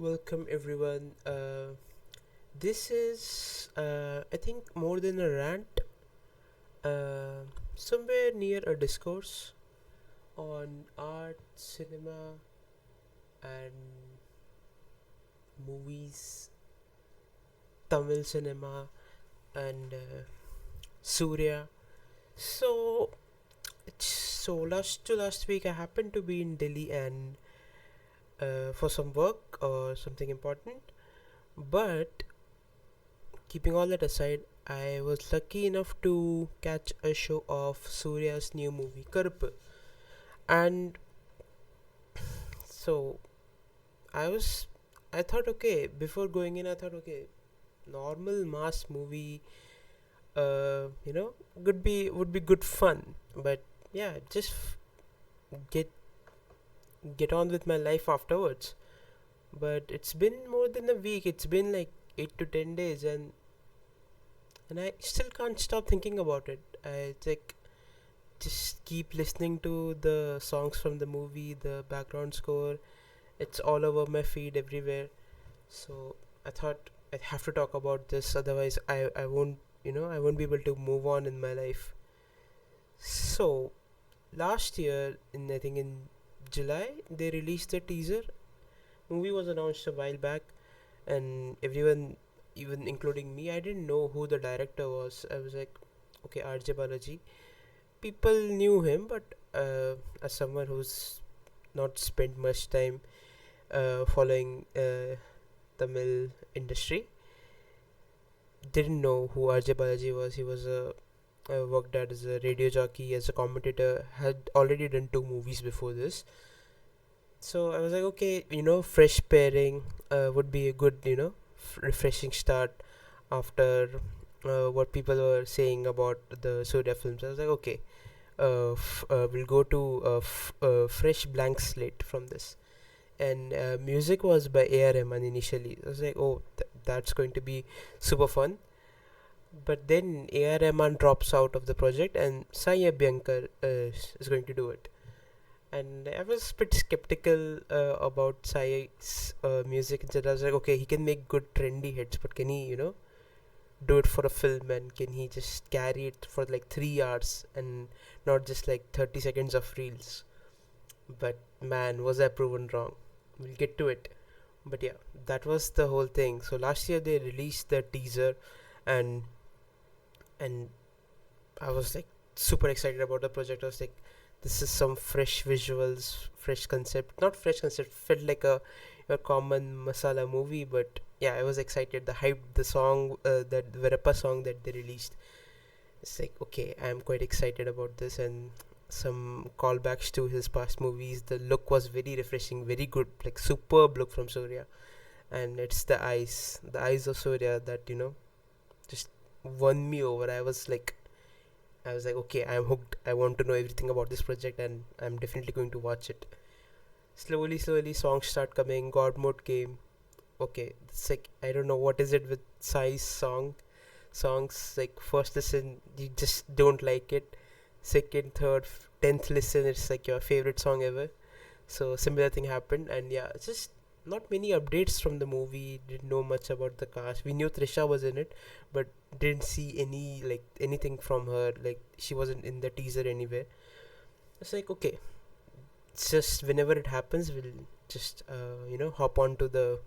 Welcome everyone. This is, I think, more than a rant, somewhere near a discourse on art, cinema, and movies, Tamil cinema, and SURIYA. So, last week I happened to be in Delhi and for some work or something important, but keeping all that aside, I was lucky enough to catch a show of Surya's new movie Karuppu, and so I was. I thought, okay, before going in, I thought, okay, normal mass movie, you know, would be good fun, but yeah, just get get on with my life afterwards. But it's been more than a week. It's been like 8 to 10 days, and I still can't stop thinking about it. I like just keep listening to the songs from the movie, the background score. It's all over my feed everywhere. So I thought I'd have to talk about this, otherwise I won't I won't be able to move on in my life. So last year, in I think in July, they released the teaser. Movie was announced a while back, and everyone, even including me, I didn't know who the director was. I was like, okay, RJ Balaji. People knew him, but as someone who's not spent much time following Tamil industry, didn't know who RJ Balaji was. He was worked as a radio jockey, as a commentator, had already done two movies before this. So I was like, okay, fresh pairing would be a good, refreshing start after what people were saying about the Surya films. I was like, okay, we'll go to a fresh blank slate from this. And music was by A.R. Rahman initially. I was like, oh, that's going to be super fun. But then A.R. Rahman drops out of the project, and Sai Abhyankar is going to do it. And I was a bit skeptical about Sai's music. And I was like, okay, he can make good trendy hits, but can he, do it for a film, and can he just carry it for like 3 hours and not just like 30 seconds of reels? But man, was I proven wrong. We'll get to it. But yeah, that was the whole thing. So last year they released the teaser, and and I was like super excited about the project. I was like, this is some fresh visuals, fresh concept. Not fresh concept, felt like a common masala movie, but yeah, I was excited. The hype, the song, that Verappa song that they released. It's like, okay, I'm quite excited about this, and some callbacks to his past movies. The look was very refreshing, very good, like superb look from Surya. And it's the eyes of Surya that just won me over. I was like, okay, I'm hooked. I want to know everything about this project, and I'm definitely going to watch it. Slowly, songs start coming. God mode came. Okay, it's like, I don't know what is it with Sai's songs. Like, first listen, you just don't like it. Second, third, 10th listen, it's like your favorite song ever. So similar thing happened, and yeah, it's just not many updates from the movie. Didn't know much about the cast. We knew Trisha was in it, but didn't see anything from her. Like, she wasn't in the teaser anywhere. It's like, okay, it's just whenever it happens, we'll just hop onto the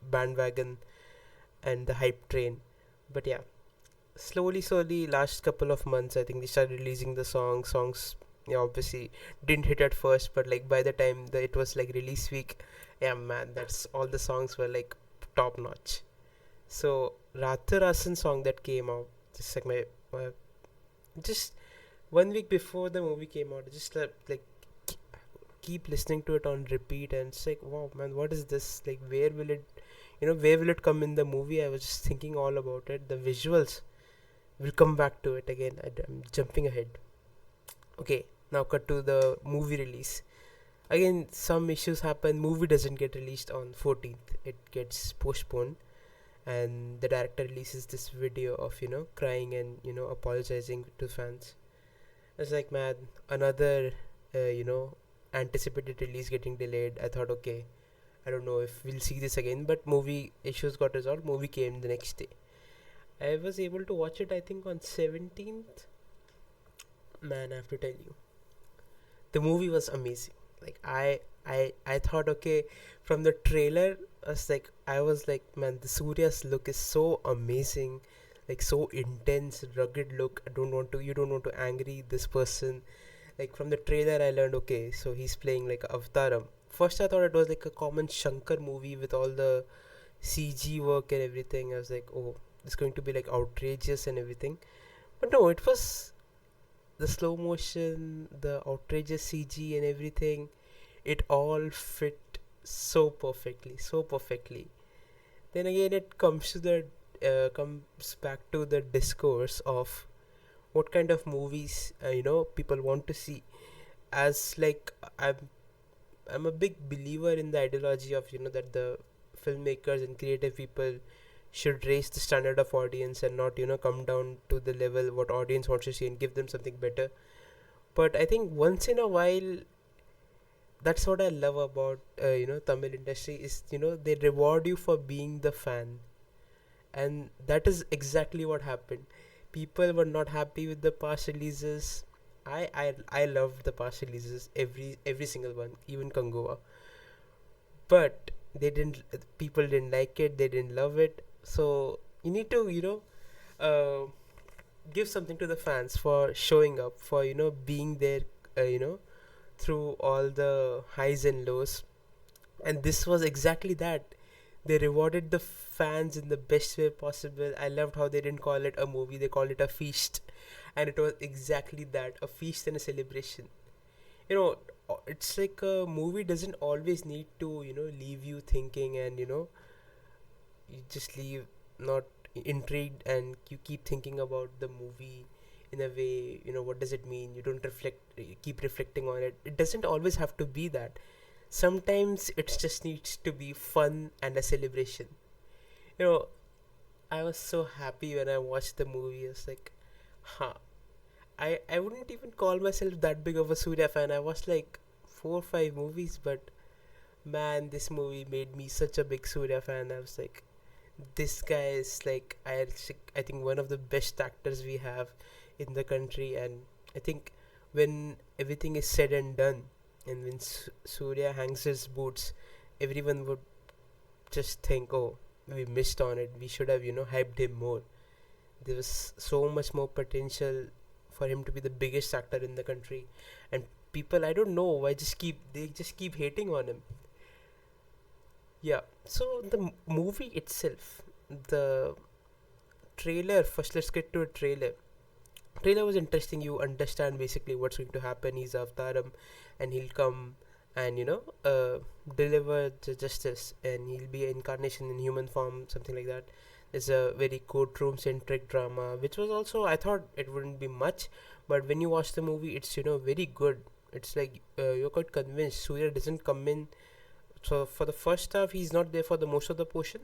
bandwagon and the hype train. But yeah, slowly, last couple of months, I think they started releasing the songs. Yeah, obviously didn't hit at first, but like by the time it was like release week, yeah, man, that's all the songs were like top notch. So Ratharasan song that came out, just like just 1 week before the movie came out, just like keep listening to it on repeat, and it's like, wow, man, what is this? Like, where will it come in the movie? I was just thinking all about it. The visuals, we'll come back to it again. I'm jumping ahead. Okay, now cut to the movie release. Again, some issues happen. Movie doesn't get released on 14th. It gets postponed, and the director releases this video of crying and apologizing to fans. It's like, man, another anticipated release getting delayed. I thought, okay, I don't know if we'll see this again, but movie issues got resolved. Movie came the next day. I was able to watch it, I think, on 17th. Man, I have to tell you, the movie was amazing. Like I thought, okay, from the trailer, I was like, man, the Surya's look is so amazing, like so intense, rugged look. You don't want to angry this person. Like from the trailer, I learned, okay, so he's playing like Avtaram. First, I thought it was like a common Shankar movie with all the CG work and everything. I was like, oh, it's going to be like outrageous and everything. But no, it was the slow motion, the outrageous CG and everything. It all fit so perfectly, so perfectly. Then again, it comes back to the discourse of what kind of movies people want to see. As like I'm a big believer in the ideology of that the filmmakers and creative people should raise the standard of audience and not come down to the level what audience wants to see and give them something better. But I think once in a while, that's what I love about Tamil industry is they reward you for being the fan, and that is exactly what happened. People were not happy with the past releases. I loved the past releases, every single one, even Kangova. But they didn't. People didn't like it. They didn't love it. So you need to uh, give something to the fans for showing up, for being there, through all the highs and lows. And this was exactly that. They rewarded the fans in the best way possible. I loved how they didn't call it a movie, they called it a feast. And it was exactly that, a feast and a celebration. You know, it's like a movie doesn't always need to, leave you thinking and, you just leave not intrigued and you keep thinking about the movie in a way, what does it mean? You don't keep reflecting on it. It doesn't always have to be that. Sometimes it just needs to be fun and a celebration. You know, I was so happy when I watched the movie. I was like, huh. I wouldn't even call myself that big of a Surya fan. I watched like 4 or 5 movies, but man, this movie made me such a big Surya fan. I was like, this guy is like, I think one of the best actors we have in the country. And I think when everything is said and done, and when Surya hangs his boots, everyone would just think, oh, we missed on it. We should have, hyped him more. There was so much more potential for him to be the biggest actor in the country. And people, I don't know why, they just keep hating on him. Yeah. So the movie itself, the trailer. First, let's get to a trailer. Trailer was interesting. You understand basically what's going to happen. He's Avtaram, and he'll come and deliver the justice, and he'll be an incarnation in human form, something like that. It's a very courtroom centric drama, which was also, I thought it wouldn't be much, but when you watch the movie, it's very good. It's like you're quite convinced. Surya doesn't come in. So for the first half, he's not there for the most of the portion.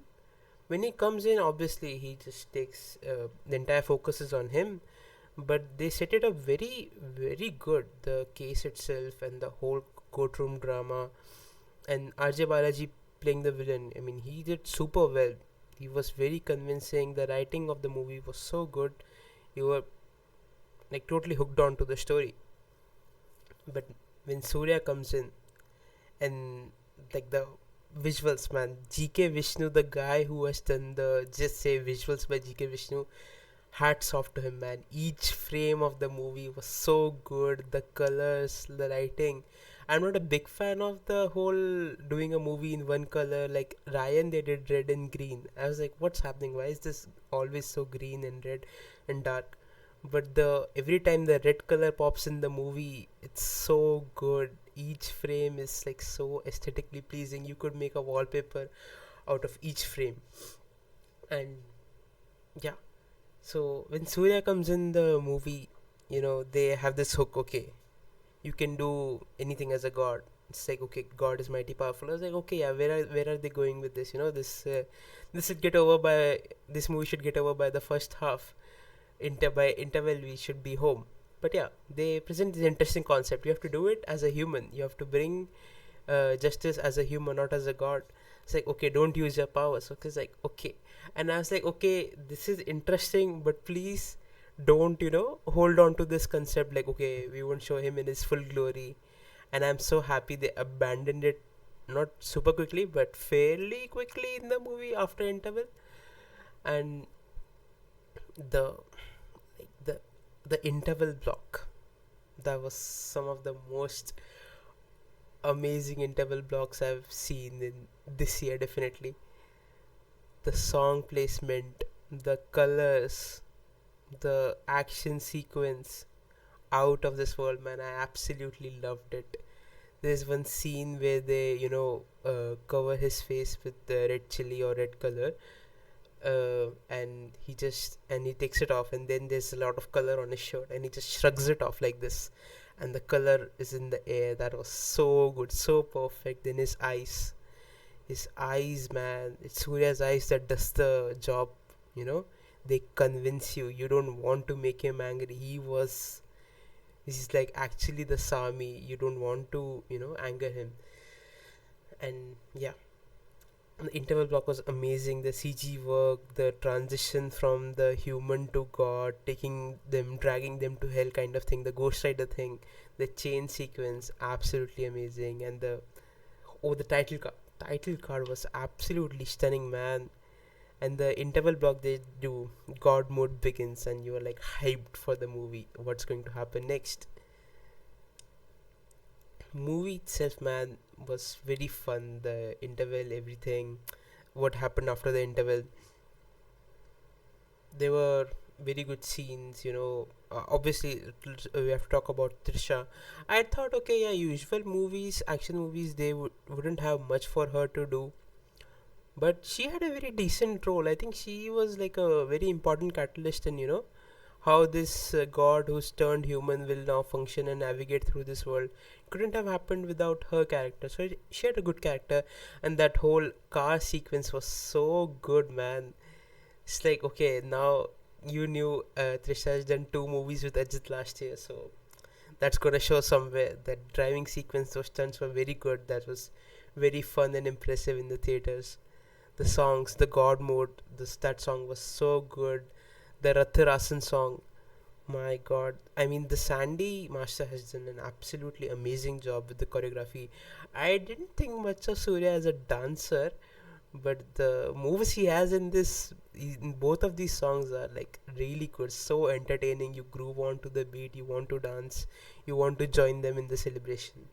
When he comes in, obviously he just takes the entire focus is on him. But they set it up very, very good. The case itself and the whole courtroom drama, and RJ Balaji playing the villain. I mean, he did super well. He was very convincing. The writing of the movie was so good. You were like totally hooked on to the story. But when Surya comes in, and like the visuals, man, GK Vishnu, the guy who has done the Just Say visuals by GK Vishnu, hats off to him, man. Each frame of the movie was so good. The colors, the lighting. I'm not a big fan of the whole doing a movie in one color. Like Ryan, they did red and green. I was like, what's happening? Why is this always so green and red and dark? But the every time the red color pops in the movie, it's so good. Each frame is like so aesthetically pleasing. You could make a wallpaper out of each frame. And yeah, so when Surya comes in the movie, they have this hook. Okay, you can do anything as a god. It's like, okay, God is mighty powerful. I was like, okay, yeah, where are they going with this? This should get over by this movie should get over by the first half. By interval, we should be home. But yeah, they present this interesting concept. You have to do it as a human. You have to bring justice as a human, not as a god. It's like, okay, don't use your powers. So it's like, okay. And I was like, okay, this is interesting, but please don't, hold on to this concept like, okay, we won't show him in his full glory. And I'm so happy they abandoned it, not super quickly, but fairly quickly in the movie after interval. And the like the interval block, that was some of the most amazing interval blocks I've seen in this year, definitely. The song placement, the colors, the action sequence, out of this world, man. I absolutely loved it. There's one scene where they, cover his face with the red chili or red color, and he takes it off, and then there's a lot of color on his shirt, and he just shrugs it off like this, and the color is in the air. That was so good, so perfect. Then his eyes, man, it's Surya's eyes that does the job. You know, they convince you. You don't want to make him angry. This is like actually the Sami. You don't want to, anger him. And yeah, the interval block was amazing. The CG work, the transition from the human to god, dragging them to hell kind of thing, the Ghost Rider thing, the chain sequence, absolutely amazing. And the title card was absolutely stunning, man. And the interval block they do, god mode begins, and you are like hyped for the movie, what's going to happen next. Movie itself, man, was very fun. The interval, everything, what happened after the interval, there were very good scenes. Obviously, we have to talk about Trisha. I thought, okay, yeah, usual movies, action movies, they wouldn't have much for her to do, but she had a very decent role. I think she was like a very important catalyst in, how this god who's turned human will now function and navigate through this world. Couldn't have happened without her character. So she had a good character, and that whole car sequence was so good, man. It's like, okay, now you knew Trisha has done 2 movies with Ajit last year, so that's gonna show somewhere. That driving sequence, those stunts were very good. That was very fun and impressive in the theaters. The songs, the God mode, that song was so good. The Ratharasan song, my god. I mean, the Sandy Master has done an absolutely amazing job with the choreography. I didn't think much of Surya as a dancer, but the moves he has in both of these songs are like really good, so entertaining. You groove onto the beat, you want to dance, you want to join them in the celebration.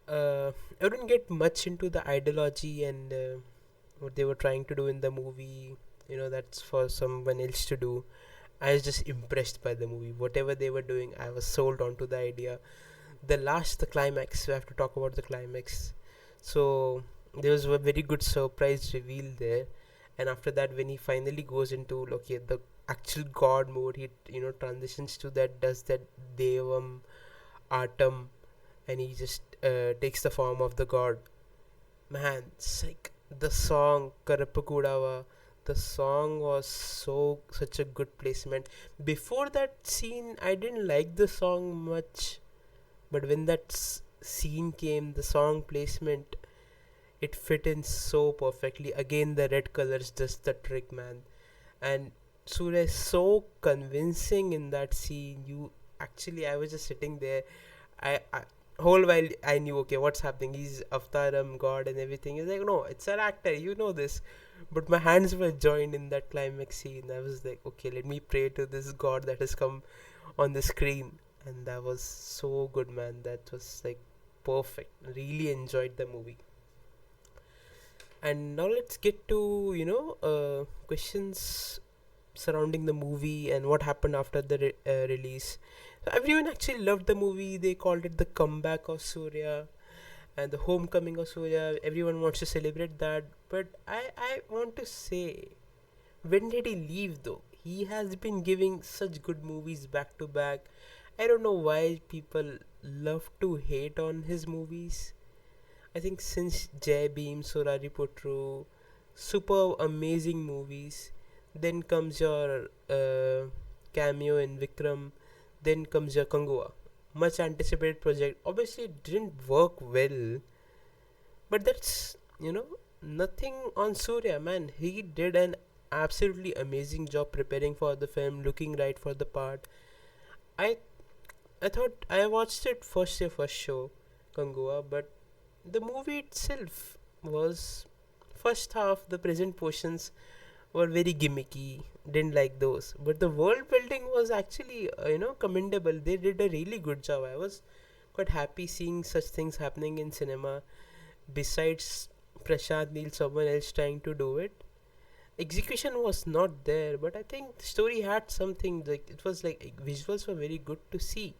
I didn't get much into the ideology and what they were trying to do in the movie. That's for someone else to do. I was just impressed by the movie. Whatever they were doing, I was sold onto the idea. The climax, we have to talk about the climax. So there was a very good surprise reveal there, and after that, when he finally goes into, okay, the actual god mode, he transitions to that, does that Devam Atam, and he just takes the form of the god. Man, it's like the song Karuppu, the song was such a good placement. Before that scene, I didn't like the song much, but when that scene came, the song placement, it fit in so perfectly. Again, the red colors just the trick, man. And Surya is so convincing in that scene. I was just sitting there. I whole while I knew, okay, what's happening. He's Avtaram, God, and everything. He's like, no, it's an actor. You know this. But my hands were joined in that climax scene. I was like, okay, let me pray to this God that has come on the screen. And that was so good, man. That was like perfect. Really enjoyed the movie. And now let's get to questions surrounding the movie and what happened after the release. So everyone actually loved the movie. They called it the comeback of Surya and the homecoming of Surya. Everyone wants to celebrate that, but I want to say, when did he leave though? He has been giving such good movies back to back. I don't know why people love to hate on his movies. I think since Jai Beam, Surari Putru, super amazing movies. Then comes your cameo in Vikram. Then comes your Kangua. Much anticipated project. Obviously, it didn't work well, But that's, nothing on Surya, man. He did an absolutely amazing job preparing for the film, looking right for the part. I I thought I watched it first day first show, Kangua, but the movie itself was first half. The present portions were very gimmicky. Didn't like those, but the world building was actually commendable. They did a really good job. I was quite happy seeing such things happening in cinema. Besides Prashant Neil, someone else trying to do it. Execution was not there, but I think the story had something. Like it was like visuals were very good to see.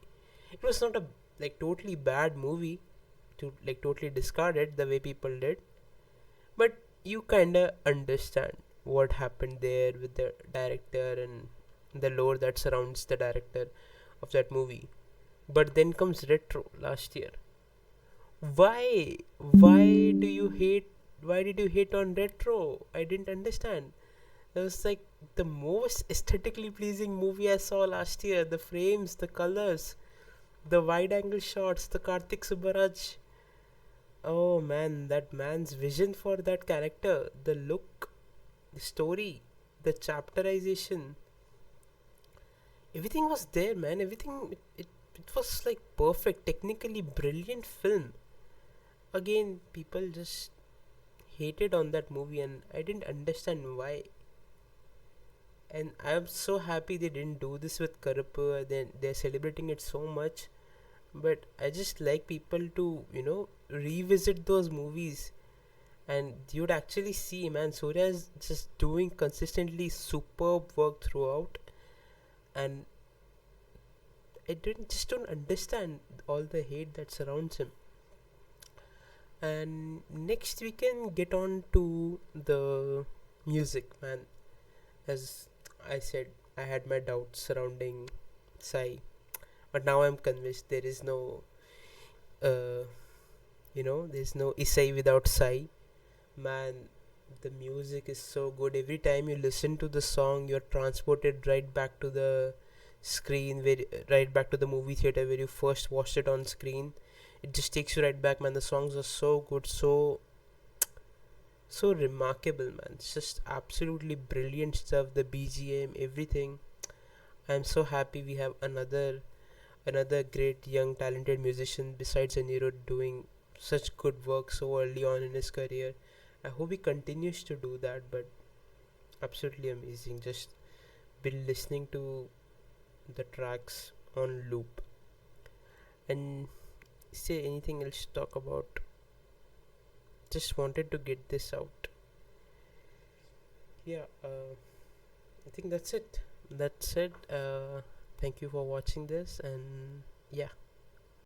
It was not a like totally bad movie to like totally discard it the way people did, but you kinda understand what happened there with the director and the lore that surrounds the director of that movie. But then comes Retro last year. Why? Why do you hate? Why did you hate on Retro? I didn't understand. That was like the most aesthetically pleasing movie I saw last year. The frames, the colors, the wide angle shots, the Karthik Subbaraj. Oh man, that man's vision for that character, the look, the story, the chapterization, everything was there, man. Everything, it was like perfect, technically brilliant film. Again, people just hated on that movie, and I didn't understand why. And I'm so happy they didn't do this with Karuppu. Then they're celebrating it so much. But I just like people to, revisit those movies, and you'd actually see, man, Surya is just doing consistently superb work throughout, and I didn't just don't understand all the hate that surrounds him. And next we can get on to the music, man. As I said, I had my doubts surrounding Sai, but now I'm convinced there is no, uh, there's no Isai without Sai. Man, the music is so good. Every time you listen to the song, you're transported right back to the screen, right back to the movie theater where you first watched it on screen. It just takes you right back, man. The songs are so good, so remarkable, man. It's just absolutely brilliant stuff. The BGM, everything. I'm so happy we have another great young talented musician besides Anirudh doing such good work so early on in his career. I hope he continues to do that, but absolutely amazing. Just been listening to the tracks on loop. And say anything else to talk about? Just wanted to get this out. Yeah, I think that's it. That's it. Thank you for watching this, and yeah.